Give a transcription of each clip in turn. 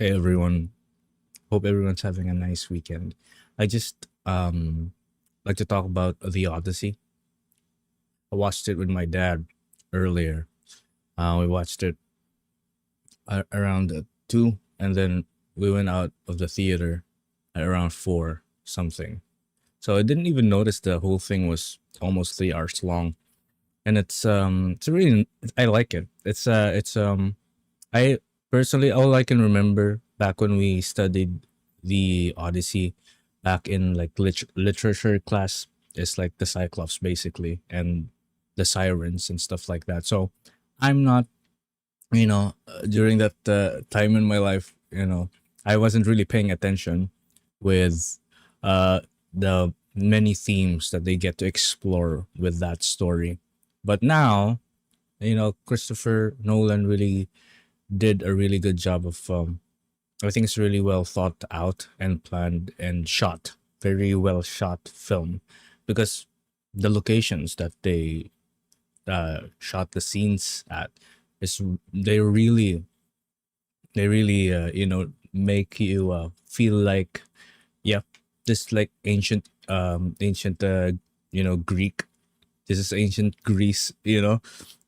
Hey everyone. Hope everyone's having a nice weekend. I just like to talk about the Odyssey. I watched it with my dad earlier. We watched it around 2 and then we went out of the theater at around 4 something. So I didn't even notice the whole thing was almost 3 hours long. And it's really I like it. It's I personally, all I can remember back when we studied the Odyssey back in like literature class is like the Cyclops basically and the sirens and stuff like that. So I'm not, during that time in my life, I wasn't really paying attention with uh, the many themes that they get to explore with that story. But now, Christopher Nolan really did a really good job of I think it's really well thought out and planned and shot. Very well shot film because the locations that they shot the scenes at is they really make you feel like, yeah, this like ancient Greek. This is ancient Greece.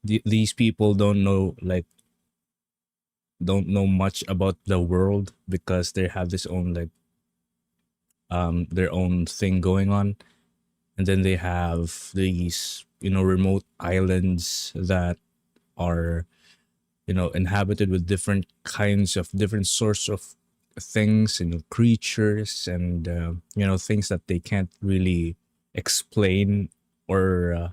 These people don't know much about the world because they have this own like their own thing going on, and then they have these remote islands that are inhabited with different kinds of different sorts of things, creatures, and things that they can't really explain or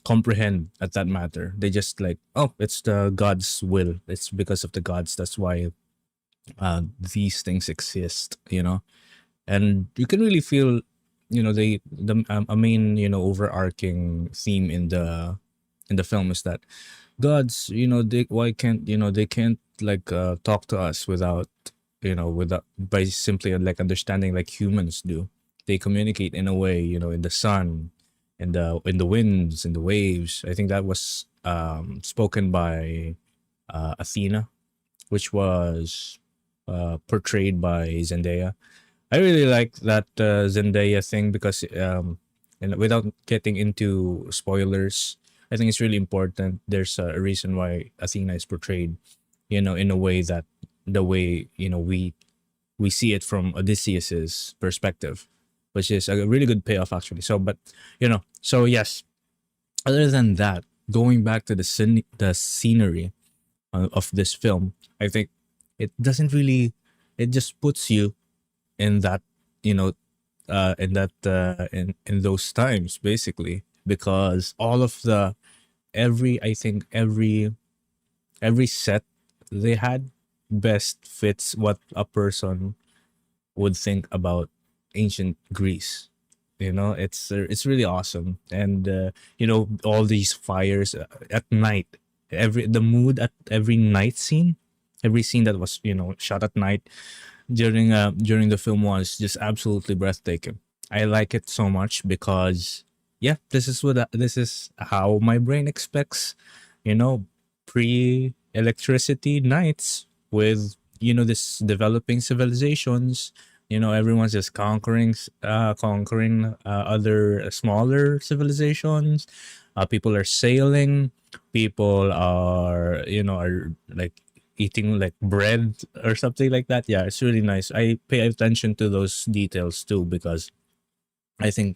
comprehend at that matter. They just like, oh, it's the god's will, it's because of the gods, that's why these things exist. And you can really feel the a main overarching theme in the film is that gods, they why can't they can't like talk to us without without by simply like understanding like humans do. They communicate in a way, in the sun, in the winds, in the waves. I think that was spoken by Athena, which was portrayed by Zendaya. I really like that Zendaya thing because, and without getting into spoilers, I think it's really important. There's a reason why Athena is portrayed, in a way that the way we see it from Odysseus's perspective, which is a really good payoff actually. So, but so yes. Other than that, going back to the scenery of this film, I think it doesn't really. It just puts you in that you know in those times basically, because all of the every I think every set they had best fits what a person would think about ancient Greece. It's really awesome. And all these fires at night, every the mood at every night scene, every scene that was shot at night during the film was just absolutely breathtaking. I like it so much because, yeah, this is how my brain expects, you know, pre-electricity nights with this developing civilizations. Everyone's just conquering other smaller civilizations. People are sailing. People are like eating like bread or something like that. Yeah, it's really nice. I pay attention to those details too because I think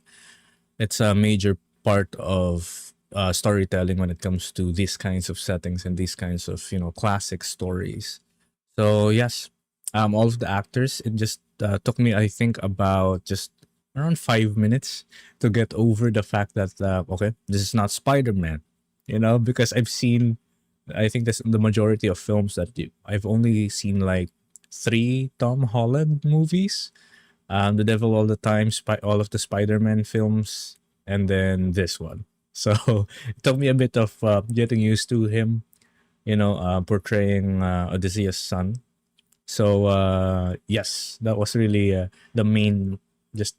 it's a major part of storytelling when it comes to these kinds of settings and these kinds of classic stories. So yes, all of the actors. It just took me, I think, about just around 5 minutes to get over the fact that okay, this is not Spider Man. Because I've seen, I think that's the majority of films that I've only seen like three Tom Holland movies. The Devil All the Time, all of the Spider-Man films, and then this one. So it took me a bit of getting used to him, portraying Odysseus' son. So yes, that was really just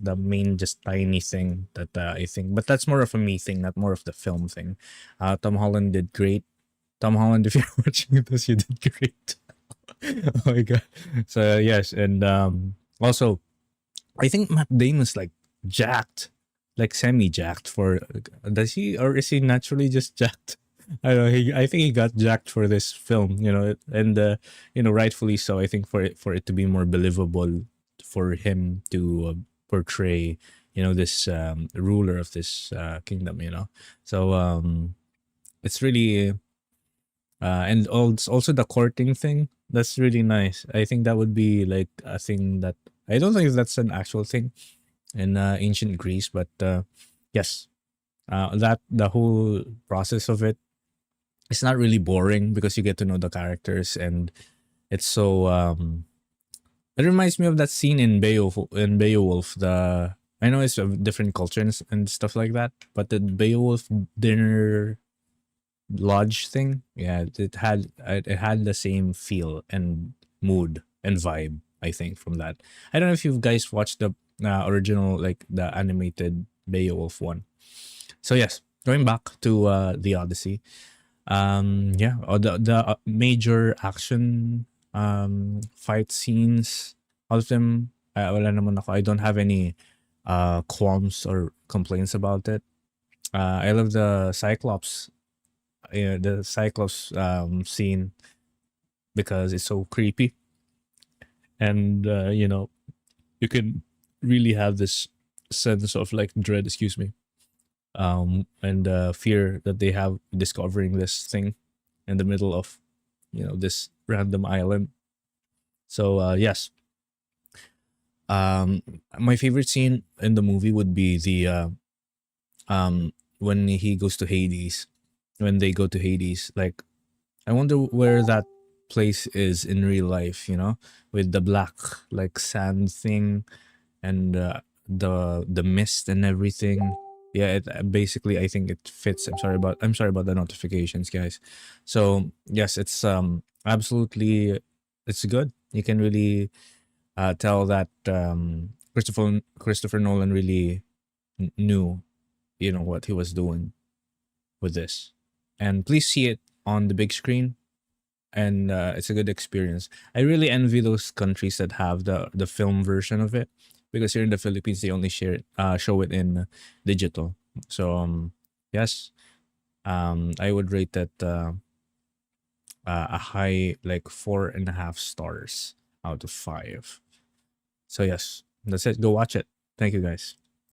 tiny thing that I think. But that's more of a me thing, not more of the film thing. Tom Holland did great. Tom Holland, if you're watching this, you did great. Oh my god. So yes, and also I think Matt Damon's like jacked, like semi jacked for. Does he or is he naturally just jacked? I don't know. I think he got jacked for this film, and rightfully so. I think for it to be more believable, for him to portray, this ruler of this kingdom, So it's really and also the courting thing. That's really nice. I think that would be like a thing that I don't think that's an actual thing in ancient Greece, but yes, that the whole process of it, it's not really boring because you get to know the characters, and it's so. It reminds me of that scene in Beowulf. The I know it's a different culture and stuff like that, but the Beowulf dinner lodge thing, yeah, it had the same feel and mood and vibe. I think from that. I don't know if you guys watched the original, like the animated Beowulf one. So yes, going back to the Odyssey. Yeah, the major action fight scenes, all of them. Wala naman ako. I don't have any qualms or complaints about it. I love the Cyclops scene because it's so creepy, and you can really have this sense of like dread. Excuse me, and fear that they have discovering this thing in the middle of this random island. So yes, um, my favorite scene in the movie would be the when he goes to Hades, when they go to Hades. Like, I wonder where that place is in real life. With the black like sand thing and the mist and everything. Yeah, basically I think it fits. I'm sorry about the notifications, guys. So yes, it's absolutely, it's good. You can really tell that Christopher Nolan really knew what he was doing with this, and please see it on the big screen, and it's a good experience. I really envy those countries that have the film version of it, because here in the Philippines they only show it in digital. So yes, I would rate that a high, like 4.5 stars out of 5. So yes, that's it. Go watch it. Thank you, guys.